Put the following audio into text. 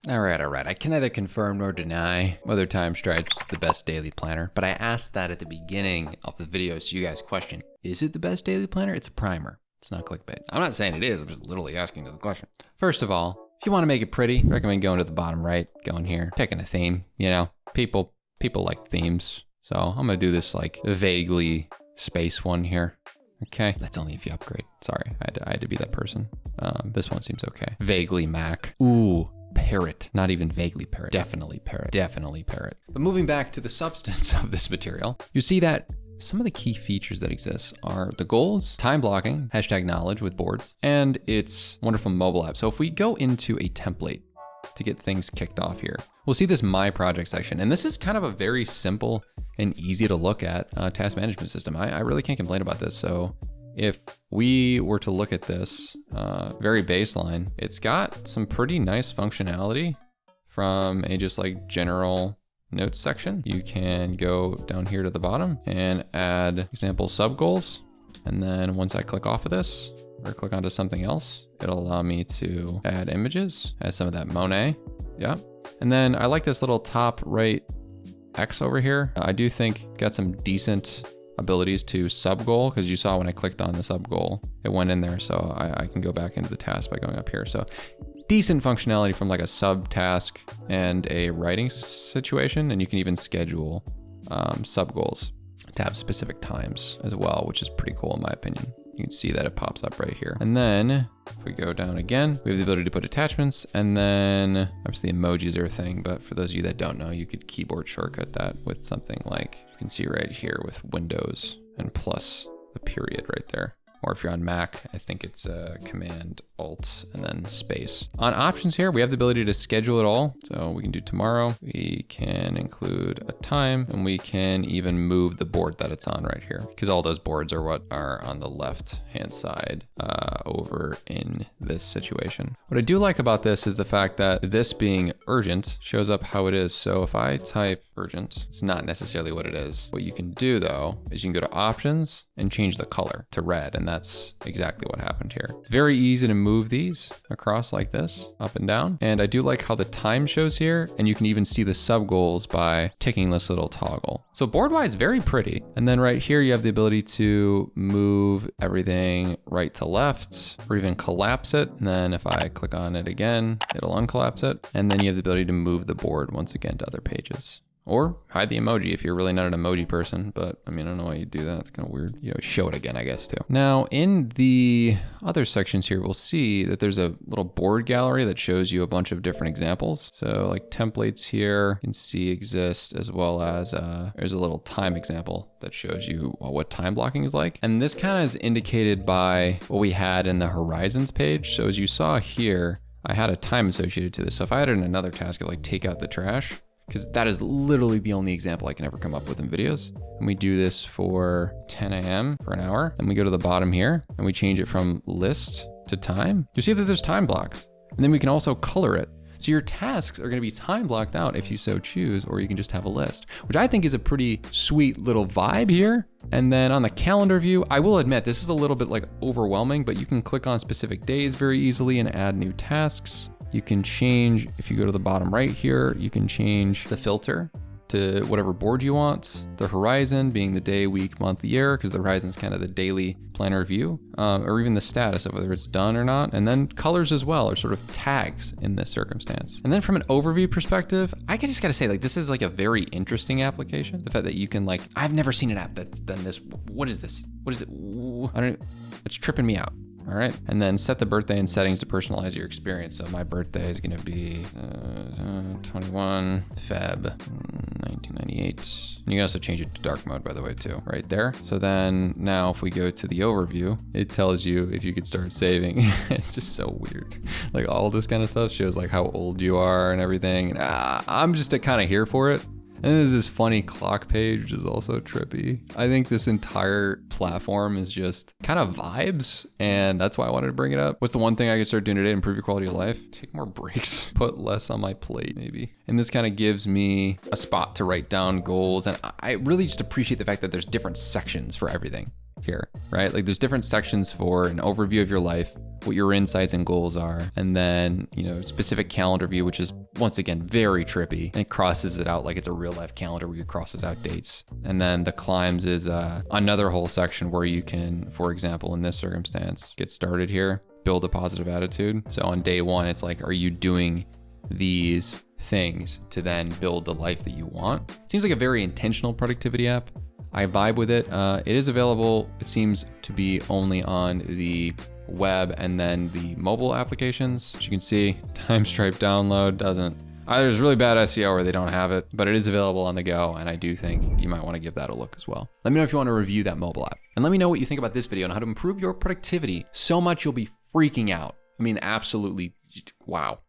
All right. I can neither confirm nor deny whether TimeStripe's the best daily planner, but I asked that at the beginning of the video so you guys question, is it the best daily planner? It's a primer. It's not clickbait. I'm not saying it is, I'm just literally asking the question. First of all, if you want to make it pretty, I recommend going to the bottom right, going here, picking a theme, you know, people like themes. So I'm gonna do this like vaguely space one here. Okay, that's only if you upgrade. Sorry, I had to be that person. This one seems okay. Vaguely Mac. Ooh, parrot. Not even vaguely parrot. Definitely parrot. Definitely parrot. But moving back to the substance of this material, you see that some of the key features that exist are the goals, time blocking, hashtag knowledge with boards, and its wonderful mobile app. So if we go into a template to get things kicked off here, we'll see this My Project section. And this is kind of a very simple and easy to look at task management system. I really can't complain about this. So if we were to look at this very baseline, it's got some pretty nice functionality from a just like general notes section. You can go down here to the bottom and add example sub goals. And then once I click off of this or click onto something else, it'll allow me to add images, add some of that Monet. Yeah. And then I like this little top right X over here. I do think got some decent abilities to sub goal, because you saw when I clicked on the sub goal, it went in there. So I can go back into the task by going up here. So decent functionality from like a sub task and a writing situation. And you can even schedule sub goals to have specific times as well, which is pretty cool in my opinion. You can see that it pops up right here. And then if we go down again, we have the ability to put attachments, and then obviously emojis are a thing, but for those of you that don't know, you could keyboard shortcut that with something like, you can see right here with Windows and plus the period right there. Or if you're on Mac, I think it's Command Alt and then space. On options here, we have the ability to schedule it all. So we can do tomorrow. We can include a time, and we can even move the board that it's on right here, because all those boards are what are on the left-hand side over in this situation. What I do like about this is the fact that this being urgent shows up how it is. So if I type urgent, it's not necessarily what it is. What you can do though, is you can go to options and change the color to red. And that's exactly what happened here. It's very easy to move these across like this, up and down. And I do like how the time shows here, and you can even see the sub goals by ticking this little toggle. So board-wise, very pretty. And then right here, you have the ability to move everything right to left, or even collapse it. And then if I click on it again, it'll uncollapse it. And then you have the ability to move the board once again to other pages. Or hide the emoji if you're really not an emoji person, but I mean, I don't know why you do that. It's kind of weird. You know, show it again, I guess, too. Now, in the other sections here, we'll see that there's a little board gallery that shows you a bunch of different examples. So like templates here, you can see exist, as well as there's a little time example that shows you what time blocking is like. And this kind of is indicated by what we had in the horizons page. So as you saw here, I had a time associated to this. So if I added another task of like take out the trash, because that is literally the only example I can ever come up with in videos. And we do this for 10 a.m. for an hour. Then we go to the bottom here and we change it from list to time. You see that there's time blocks. And then we can also color it. So your tasks are gonna be time blocked out if you so choose, or you can just have a list, which I think is a pretty sweet little vibe here. And then on the calendar view, I will admit this is a little bit like overwhelming, but you can click on specific days very easily and add new tasks. You can change, if you go to the bottom right here, you can change the filter to whatever board you want. The horizon being the day, week, month, year, because the horizon is kind of the daily planner view, or even the status of whether it's done or not. And then colors as well are sort of tags in this circumstance. And then from an overview perspective, I just gotta say, like, this is like a very interesting application. The fact that you can like, I've never seen an app that's done this. What is this? What is it? It's tripping me out. All right, and then set the birthday and settings to personalize your experience. So my birthday is gonna be 21 Feb 1998. And you can also change it to dark mode, by the way, too, right there. So then now if we go to the overview, it tells you if you could start saving. It's just so weird. Like all this kind of stuff shows like how old you are and everything. I'm just kind of here for it. And there's this funny clock page, which is also trippy. I think this entire platform is just kind of vibes, and that's why I wanted to bring it up. What's the one thing I can start doing today to improve your quality of life? Take more breaks, put less on my plate, maybe. And this kind of gives me a spot to write down goals, and I really just appreciate the fact that there's different sections for everything. here, right? Like there's different sections for an overview of your life, what your insights and goals are, and then, you know, specific calendar view, which is once again very trippy, and it crosses it out like it's a real life calendar where it crosses out dates. And then the climbs is another whole section where you can, for example, in this circumstance, get started here, build a positive attitude. So on day one, it's like, are you doing these things to then build the life that you want? It seems like a very intentional productivity app. I vibe with it. It is available, it seems to be only on the web and then the mobile applications. As you can see, TimeStripe download doesn't, either there's really bad SEO or they don't have it, but it is available on the go, and I do think you might want to give that a look as well. Let me know if you want to review that mobile app. And let me know what you think about this video and how to improve your productivity so much you'll be freaking out. I mean, absolutely, wow.